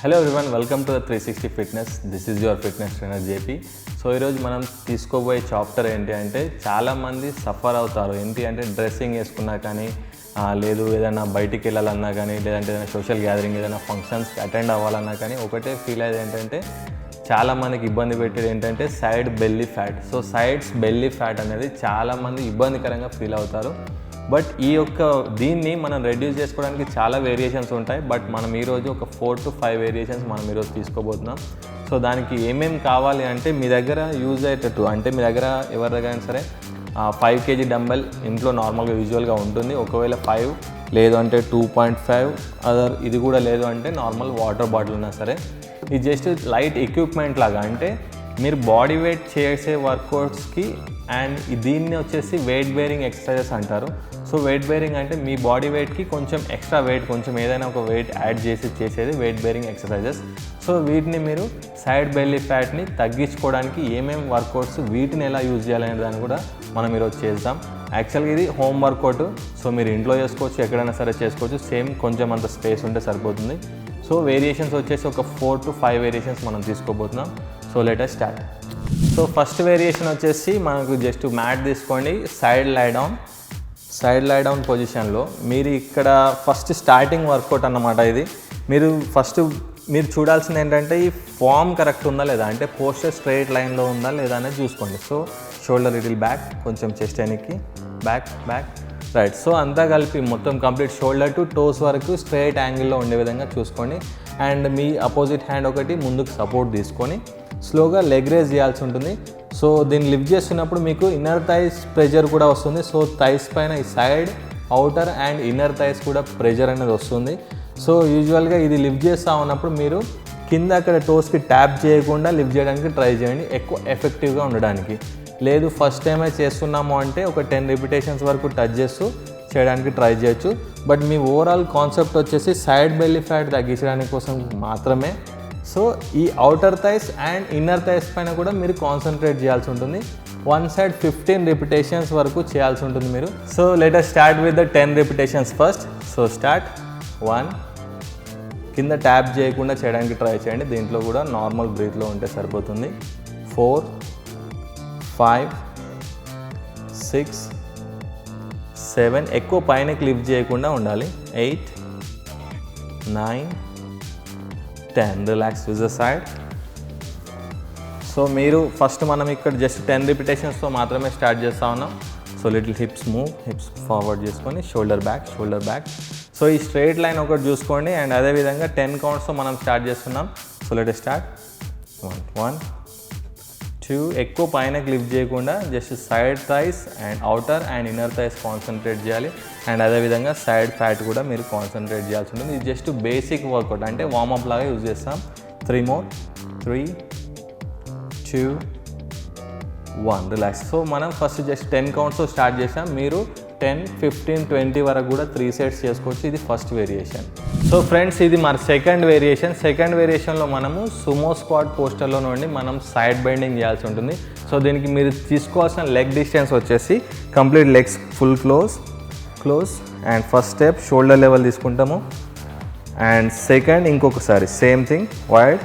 Hello everyone, welcome to the 360 fitness. This is your fitness trainer JP. So ఈరోజు మనం తీసుకోబోయే chapter ఏంటి అంటే, చాలామంది సఫర్ అవుతారు. ఏంటి అంటే డ్రెస్సింగ్ వేసుకున్నా కానీ, లేదు ఏదైనా బయటికి వెళ్ళాలన్నా కానీ, లేదంటే ఏదైనా సోషల్ గ్యాదరింగ్, ఏదైనా ఫంక్షన్స్కి అటెండ్ అవ్వాలన్నా కానీ ఒకటే ఫీల్ అయ్యేది ఏంటంటే, చాలామందికి ఇబ్బంది పెట్టేది ఏంటంటే side belly fat. So sides belly fat అనేది చాలామంది ఇబ్బందికరంగా ఫీల్ అవుతారు. బట్ దీన్ని మనం రెడ్యూస్ చేసుకోవడానికి చాలా వేరియేషన్స్ ఉంటాయి. బట్ మనం ఈరోజు ఒక 4 to 5 వేరియేషన్స్ మనం ఈరోజు తీసుకోబోతున్నాం. సో దానికి ఏమేమి కావాలి అంటే, మీ దగ్గర యూజ్ అయ్యేటట్టు అంటే, మీ దగ్గర ఎవరి దగ్గర అయినా సరే 5 kg డంబెల్ ఇంట్లో నార్మల్గా యూజువల్గా ఉంటుంది. ఒకవేళ 5 లేదు అంటే 2.5 ఇది కూడా లేదు అంటే నార్మల్ వాటర్ బాటిల్ ఉన్నా సరే. ఇది జస్ట్ లైట్ ఎక్విప్మెంట్ లాగా, అంటే మీరు బాడీ వెయిట్ చేసే వర్కౌట్స్కి అండ్ దీన్ని వచ్చేసి వెయిట్ బేరింగ్ ఎక్సర్సైజెస్ అంటారు. సో వెయిట్ బేరింగ్ అంటే మీ బాడీ వెయిట్కి కొంచెం ఎక్స్ట్రా వెయిట్, కొంచెం ఏదైనా ఒక వెయిట్ యాడ్ చేసేది వెయిట్ బేరింగ్ ఎక్సర్సైజెస్. సో వీటిని మీరు సైడ్ బెల్లీ ఫ్యాట్ని తగ్గించుకోవడానికి ఏమేమి వర్కౌట్స్, వీటిని ఎలా యూజ్ చేయాలనే దాన్ని కూడా మనం ఈరోజు చేద్దాం. యాక్చువల్గా ఇది హోమ్ వర్కౌట్. సో మీరు ఇంట్లో చేసుకోవచ్చు, ఎక్కడైనా సరే చేసుకోవచ్చు. సేమ్ కొంచెం అంత స్పేస్ ఉంటే సరిపోతుంది. సో వేరియేషన్స్ వచ్చేసి ఒక 4 to 5 వేరియేషన్స్ మనం తీసుకోబోతున్నాం. So let us start. So first variation వచ్చేసి మనకు జస్ట్ మ్యాట్ తీసుకోండి, సైడ్ లై డౌన్ పొజిషన్లో మీరు ఇక్కడ ఫస్ట్ స్టార్టింగ్ వర్కౌట్ అన్నమాట. ఇది మీరు చూడాల్సింది ఏంటంటే, ఈ ఫామ్ కరెక్ట్ ఉందా లేదా, అంటే పోస్టర్ స్ట్రైట్ లైన్లో ఉందా లేదా అనేది చూసుకోండి. సో షోల్డర్ లిటిల్ బ్యాక్, కొంచెం చెస్ట్ వెనక్కి, బ్యాక్ రైట్. సో అంతా కలిపి మొత్తం కంప్లీట్ షోల్డర్ టు టోస్ వరకు స్ట్రైట్ యాంగిల్లో ఉండే విధంగా చూసుకోండి. అండ్ మీ అపోజిట్ హ్యాండ్ ఒకటి ముందుకు సపోర్ట్ తీసుకొని స్లోగా లెగ్ రేజ్ చేయాల్సి ఉంటుంది. సో దీన్ని లిఫ్ట్ చేస్తున్నప్పుడు మీకు ఇన్నర్ థైస్ ప్రెజర్ కూడా వస్తుంది. సో థైస్ పైన ఈ side, outer and inner thighs కూడా ప్రెజర్ అనేది వస్తుంది. సో యూజువల్గా ఇది లిఫ్ట్ చేస్తూ ఉన్నప్పుడు మీరు కింద అక్కడ టోస్కి ట్యాప్ చేయకుండా లిఫ్ట్ చేయడానికి ట్రై చేయండి, ఎక్కువ ఎఫెక్టివ్గా ఉండడానికి. లేదు ఫస్ట్ టైమే చేస్తున్నాము అంటే ఒక 10 రిపిటేషన్స్ వరకు టచ్ చేస్తూ చేయడానికి ట్రై చేయొచ్చు. బట్ మీ ఓవరాల్ కాన్సెప్ట్ వచ్చేసి సైడ్ బెల్లీ ఫ్యాట్ తగ్గించడానికి కోసం మాత్రమే. సో ఈ outer thighs and inner thighs పైన కూడా మీరు కాన్సన్ట్రేట్ చేయాల్సి ఉంటుంది. వన్ సైడ్ 15 రిపిటేషన్స్ వరకు చేయాల్సి ఉంటుంది మీరు. So let us start with the 10 repetitions first. So start 1. కింద ట్యాప్ చేయకుండా చేయడానికి ట్రై చేయండి, దీంట్లో కూడా నార్మల్ బ్రీత్లో ఉంటే సరిపోతుంది. 4, 5, 6, 7, ఎక్కువ పైనకి లిఫ్ట్ చేయకుండా ఉండాలి. 8, 9, 10. Relax to the side. So మీరు ఫస్ట్ మనం ఇక్కడ జస్ట్ 10 రిపిటేషన్స్తో మాత్రమే స్టార్ట్ చేస్తూ ఉన్నాం. సో లిటిల్ హిప్స్ ఫార్వర్డ్ చేసుకొని షోల్డర్ బ్యాక్. సో ఈ స్ట్రైట్ లైన్ ఒకటి చూసుకోండి. అండ్ అదేవిధంగా 10 కౌంట్స్తో మనం స్టార్ట్ చేస్తున్నాం. So let us start. 1, 2, ఎక్కువ పైనకి లిఫ్ట్ చేయకుండా just side thighs and outer and inner thighs concentrate చేయాలి. అండ్ అదేవిధంగా సైడ్ ఫ్యాట్ కూడా మీరు కాన్సన్ట్రేట్ చేయాల్సి ఉంటుంది. ఇది జస్ట్ బేసిక్ వర్కౌట్, అంటే వార్మప్ లాగా యూజ్ చేస్తాం. 3 more. 3, 2, 1. రిలాక్స్. సో మనం ఫస్ట్ జస్ట్ 10 కౌంట్స్తో స్టార్ట్ చేసాం. మీరు 10, 15, 20 వరకు కూడా 3 సెట్స్ చేసుకోవచ్చు. ఇది ఫస్ట్ వేరియేషన్. సో ఫ్రెండ్స్, ఇది మన సెకండ్ వేరియేషన్లో మనము సుమో స్క్వాట్ పోస్టర్లో నుండి మనం సైడ్ బెండింగ్ చేయాల్సి ఉంటుంది. సో దీనికి మీరు తీసుకోవాల్సిన లెగ్ డిస్టెన్స్ వచ్చేసి complete legs full close and first step shoulder level తీసుకుంటాము. అండ్ సెకండ్ ఇంకొకసారి same thing, wide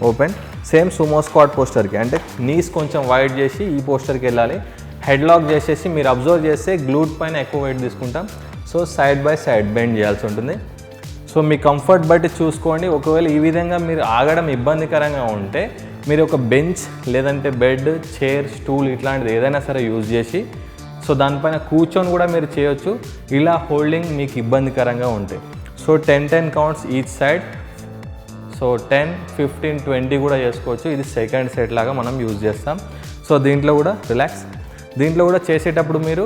open, same sumo squat పోస్టర్కి, అంటే నీస్ కొంచెం వైడ్ చేసి ఈ పోస్టర్కి వెళ్ళాలి. హెడ్ లాక్ చేసేసి మీరు అబ్జర్వ్ చేస్తే గ్లూట్ పైన ఎక్కువ వెయిట్ తీసుకుంటాం. So side by side bend చేయాల్సి ఉంటుంది. సో మీ కంఫర్ట్ బట్టి చూసుకోండి. ఒకవేళ ఈ విధంగా మీరు ఆగడం ఇబ్బందికరంగా ఉంటే మీరు ఒక బెంచ్, లేదంటే బెడ్, చైర్, స్టూల్ ఇట్లాంటిది ఏదైనా సరే యూజ్ చేసి సో దానిపైన కూర్చొని కూడా మీరు చేయొచ్చు, ఇలా హోల్డింగ్ మీకు ఇబ్బందికరంగా ఉంటాయి. So 10 counts each side. So 10, 15, 20 కూడా చేసుకోవచ్చు. ఇది సెకండ్ సెట్ లాగా మనం యూజ్ చేస్తాం. సో దీంట్లో కూడా రిలాక్స్. దీంట్లో కూడా చేసేటప్పుడు మీరు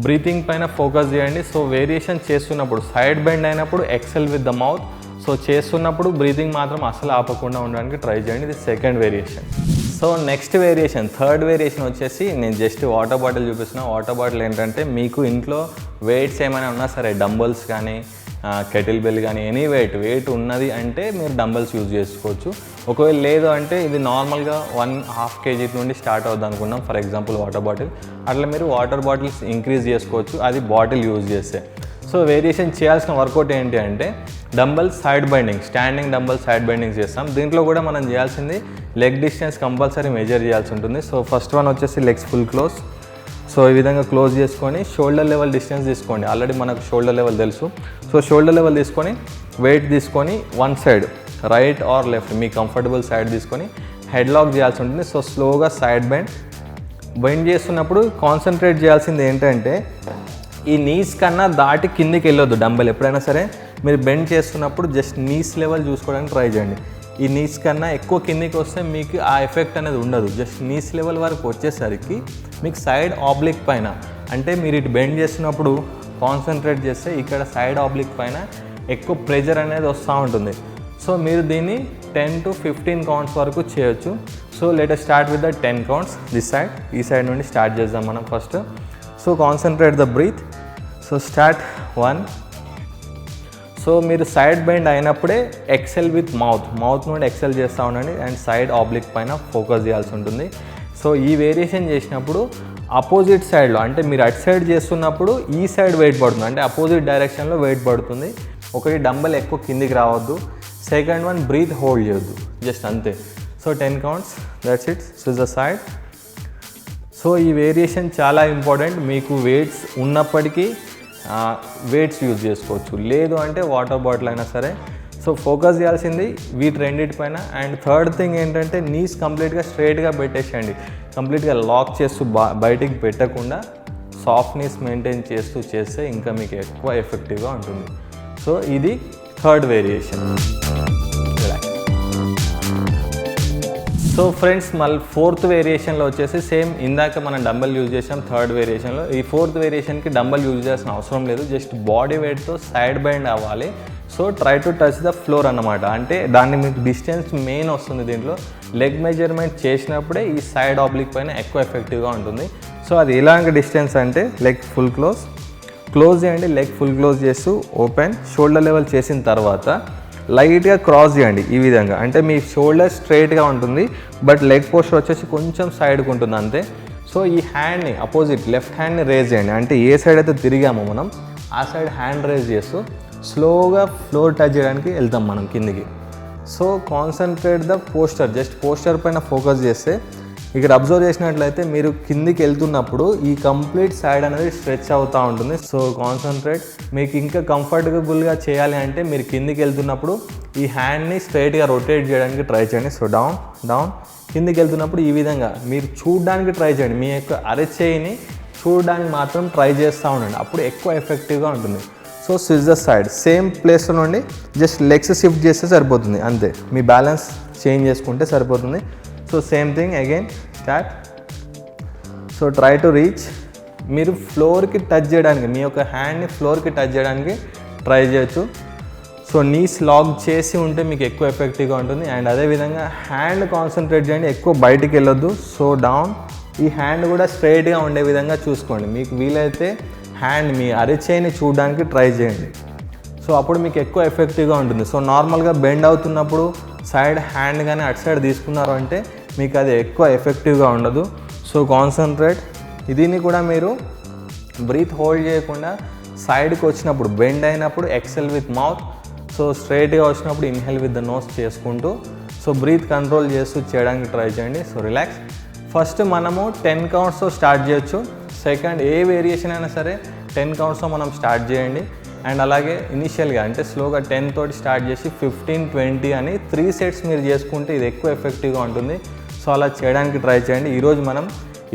బ్రీతింగ్ పైన ఫోకస్ చేయండి. సో వేరియేషన్ చేస్తున్నప్పుడు సైడ్ బెండ్ అయినప్పుడు exhale with the mouth. So చేస్తున్నప్పుడు బ్రీతింగ్ మాత్రం అసలు ఆపకుండా ఉండడానికి ట్రై చేయండి. ఇది second variation. So next variation, third variation వచ్చేసి నేను జస్ట్ వాటర్ బాటిల్ చూపిస్తున్నా. వాటర్ బాటిల్ ఏంటంటే, మీకు ఇంట్లో వెయిట్స్ ఏమైనా ఉన్నా సరే, డంబుల్స్ కానీ, కెటిల్ బెల్ కానీ, ఎనీ వెయిట్ ఉన్నది అంటే మీరు డంబల్స్ యూజ్ చేసుకోవచ్చు. ఒకవేళ లేదు అంటే ఇది నార్మల్గా 1.5 kg నుండి స్టార్ట్ అవుద్ది అనుకున్నాం. ఫర్ ఎగ్జాంపుల్ వాటర్ బాటిల్, అట్లా మీరు వాటర్ బాటిల్స్ ఇంక్రీజ్ చేసుకోవచ్చు, అది బాటిల్ యూజ్ చేస్తే. సో వేరియేషన్ చేయాల్సిన వర్కౌట్ ఏంటి అంటే dumbbell side binding, standing dumbbell side binding చేస్తాం. దీంట్లో కూడా మనం చేయాల్సింది లెగ్ డిస్టెన్స్ కంపల్సరీ మెజర్ చేయాల్సి ఉంటుంది. సో ఫస్ట్ వన్ వచ్చేసి లెగ్స్ ఫుల్ క్లోజ్. సో ఈ విధంగా క్లోజ్ చేసుకొని షోల్డర్ లెవెల్ డిస్టెన్స్ తీసుకోండి. ఆల్రెడీ మనకు షోల్డర్ లెవెల్ తెలుసు. సో షోల్డర్ లెవెల్ తీసుకొని వెయిట్ తీసుకొని one side right are left me comfortable side తీసుకొని హెడ్ లాక్ చేయాల్సి ఉంటుంది. సో స్లోగా సైడ్ బెండ్ చేస్తున్నప్పుడు కాన్సన్ట్రేట్ చేయాల్సింది ఏంటంటే ఈ నీస్ కన్నా దాటి కిందికి వెళ్ళొద్దు. డంబెల్ ఎప్పుడైనా సరే మీరు బెండ్ చేస్తున్నప్పుడు జస్ట్ నీస్ లెవెల్ చూసుకోవడానికి ట్రై చేయండి. ఈ నీస్ కన్నా ఎక్కువ కిందికి వస్తే మీకు ఆ ఎఫెక్ట్ అనేది ఉండదు. జస్ట్ నీస్ లెవెల్ వరకు వచ్చేసరికి మీకు సైడ్ ఆబ్లిక్ పైన, అంటే మీరు ఇటు బెండ్ చేస్తున్నప్పుడు కాన్సన్ట్రేట్ చేస్తే ఇక్కడ సైడ్ ఆబ్లిక్ పైన ఎక్కువ ప్రెజర్ అనేది వస్తూ ఉంటుంది. సో మీరు దీన్ని 10 to 15 కౌంట్స్ వరకు చేయొచ్చు. So let us start with the 10 counts. This side, ఈ సైడ్ నుండి స్టార్ట్ చేద్దాం మనం first. So concentrate the breath. So start 1. So మీరు సైడ్ బెండ్ అయినప్పుడే ఎక్సెల్ విత్ మౌత్ నుండి ఎక్సెల్ చేస్తూ ఉండండి అండ్ సైడ్ ఆబ్లిక్ పైన ఫోకస్ చేయాల్సి ఉంటుంది. సో ఈ వేరియేషన్ చేసినప్పుడు అపోజిట్ సైడ్లో, అంటే మీరు అటు సైడ్ చేస్తున్నప్పుడు ఈ సైడ్ వెయిట్ పడుతుంది, అంటే అపోజిట్ డైరెక్షన్లో వెయిట్ పడుతుంది. ఒకటి డంబెల్ ఎక్కువ కిందికి రావద్దు. సెకండ్ వన్ బ్రీత్ హోల్డ్ చేయొద్దు, జస్ట్ అంతే. So 10 counts, that's it. Switch the side. So ఈ వేరియేషన్ చాలా ఇంపార్టెంట్. మీకు వెయిట్స్ ఉన్నప్పటికీ వెయిట్స్ యూజ్ చేసుకోవచ్చు, లేదు అంటే వాటర్ బాటిల్ అయినా సరే. సో ఫోకస్ చేయాల్సింది వీటి రెండింటిపైన. అండ్ థర్డ్ థింగ్ ఏంటంటే నీస్ కంప్లీట్గా స్ట్రైట్గా పెట్టేసేయండి. కంప్లీట్గా లాక్ చేస్తూ బయటికి పెట్టకుండా సాఫ్ట్ నీస్ మెయింటైన్ చేస్తూ చేస్తే ఇంకా మీకు ఎక్కువ ఎఫెక్టివ్గా ఉంటుంది. సో ఇది థర్డ్ వేరియేషన్. సో ఫ్రెండ్స్, మళ్ళీ ఫోర్త్ వేరియేషన్లో వచ్చేసి సేమ్ ఇందాక మనం డంబెల్ యూజ్ చేసాం థర్డ్ వేరియేషన్లో. ఈ ఫోర్త్ వేరియేషన్కి డంబెల్ యూజ్ చేయాల్సిన అవసరం లేదు, జస్ట్ బాడీ వెయిట్తో సైడ్ బైండ్ అవ్వాలి. So try to touch the floor అన్నమాట. అంటే దాన్ని మీకు డిస్టెన్స్ మెయిన్ వస్తుంది దీంట్లో. లెగ్ మెజర్మెంట్ చేసినప్పుడే ఈ సైడ్ ఆబ్లిక్ పైన ఎక్కువ ఎఫెక్టివ్గా ఉంటుంది. సో అది ఎలాంటి డిస్టెన్స్ అంటే లెగ్ ఫుల్ క్లోజ్ చేయండి. లెగ్ ఫుల్ క్లోజ్ చేస్తూ ఓపెన్, షోల్డర్ లెవెల్ చేసిన తర్వాత లైట్గా క్రాస్ చేయండి ఈ విధంగా. అంటే మీ షోల్డర్ స్ట్రైట్గా ఉంటుంది బట్ లెగ్ పోస్టర్ వచ్చేసి కొంచెం సైడ్కి ఉంటుంది అంతే. సో ఈ హ్యాండ్ని అపోజిట్ లెఫ్ట్ హ్యాండ్ని రేజ్ చేయండి. అంటే ఏ సైడ్ అయితే తిరిగామో మనం ఆ సైడ్ హ్యాండ్ రేజ్ చేస్తూ స్లోగా ఫ్లోర్ టచ్ చేయడానికి వెళ్తాం మనం కిందికి. So concentrate the poster, just poster పైన ఫోకస్ చేస్తే ఇక్కడ అబ్జర్వ్ చేసినట్లయితే మీరు కిందికి వెళ్తున్నప్పుడు ఈ కంప్లీట్ సైడ్ అనేది స్ట్రెచ్ అవుతూ ఉంటుంది. So concentrate. మీకు ఇంకా కంఫర్టబుల్గా చేయాలి అంటే మీరు కిందికి వెళ్తున్నప్పుడు ఈ హ్యాండ్ని స్ట్రైట్గా రొటేట్ చేయడానికి ట్రై చేయండి. సో డౌన్ కిందికి వెళ్తున్నప్పుడు ఈ విధంగా మీరు చూడడానికి ట్రై చేయండి. మీ యొక్క అరచేయిని చూడడానికి మాత్రం ట్రై చేస్తూ ఉండండి, అప్పుడు ఎక్కువ ఎఫెక్టివ్గా ఉంటుంది. So switch the side, same ప్లేస్లో నుండి జస్ట్ లెగ్స్ షిఫ్ట్ చేస్తే సరిపోతుంది అంతే. మీ బ్యాలెన్స్ చేంజ్ చేసుకుంటే సరిపోతుంది. So same thing again start. So try to reach. మీరు ఫ్లోర్కి టచ్ చేయడానికి, మీ యొక్క హ్యాండ్ని ఫ్లోర్కి టచ్ చేయడానికి ట్రై చేయొచ్చు. సో నీస్ లాక్ చేసి ఉంటే మీకు ఎక్కువ ఎఫెక్టివ్గా ఉంటుంది. అండ్ అదేవిధంగా హ్యాండ్ కాన్సన్ట్రేట్ చేయండి, ఎక్కువ బయటికి వెళ్ళొద్దు. So down. ఈ హ్యాండ్ కూడా స్ట్రైట్గా ఉండే విధంగా చూసుకోండి. మీకు వీలైతే హ్యాండ్ మీ అరచేయిని చూడడానికి ట్రై చేయండి. సో అప్పుడు మీకు ఎక్కువ ఎఫెక్టివ్గా ఉంటుంది. సో నార్మల్గా బెండ్ అవుతున్నప్పుడు సైడ్ హ్యాండ్ కానీ అటు సైడ్ తీసుకున్నారు అంటే మీకు అది ఎక్కువ ఎఫెక్టివ్గా ఉండదు. So concentrate. దీన్ని కూడా మీరు బ్రీత్ హోల్డ్ చేయకుండా సైడ్కి వచ్చినప్పుడు బెండ్ అయినప్పుడు ఎక్సెల్ విత్ మౌత్, సో స్ట్రైట్గా వచ్చినప్పుడు ఇన్హేల్ విత్ ద నోస్ చేసుకుంటూ సో బ్రీత్ కంట్రోల్ చేస్తూ చేయడానికి ట్రై చేయండి. So relax. ఫస్ట్ మనము 10 కౌంట్స్తో స్టార్ట్ చేయొచ్చు. సెకండ్ ఏ వేరియేషన్ అయినా సరే 10 కౌంట్స్తో మనం స్టార్ట్ చేయండి. అండ్ అలాగే ఇనిషియల్గా అంటే స్లోగా 10 తోటి స్టార్ట్ చేసి 15, 20 అని 3 సెట్స్ మీరు చేసుకుంటే ఇది ఎక్కువ ఎఫెక్టివ్గా ఉంటుంది. సో అలా చేయడానికి ట్రై చేయండి. ఈరోజు మనం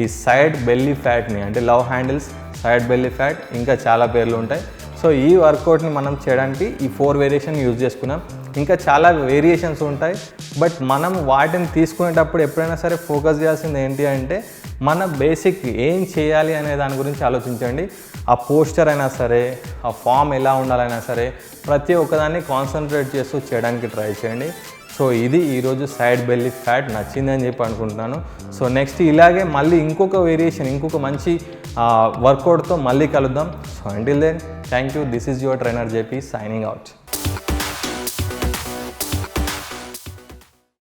ఈ సైడ్ బెల్లీ ఫ్యాట్ని, అంటే love handles, side belly fat, ఇంకా చాలా పేర్లు ఉంటాయి. సో ఈ వర్కౌట్ని మనం చేయడానికి ఈ 4 వేరియేషన్ యూజ్ చేసుకున్నాం. ఇంకా చాలా వేరియేషన్స్ ఉంటాయి, బట్ మనం వాటిని తీసుకునేటప్పుడు ఎప్పుడైనా సరే ఫోకస్ చేయాల్సింది ఏంటి అంటే మన బేసిక్ ఏం చేయాలి అనే దాని గురించి ఆలోచించండి. ఆ పోస్టర్ అయినా సరే, ఆ ఫామ్ ఎలా ఉండాలైనా సరే, ప్రతి ఒక్కదాన్ని కాన్సన్ట్రేట్ చేస్తూ చేయడానికి ట్రై చేయండి. సో ఇది ఈరోజు సైడ్ బెల్లీ ఫ్యాట్ నచ్చిందని చెప్పి అనుకుంటున్నాను. సో నెక్స్ట్ ఇలాగే మళ్ళీ ఇంకొక వేరియేషన్, ఇంకొక మంచి వర్కౌట్తో మళ్ళీ కలుద్దాం. So until then, thank you. This is your trainer JP signing out.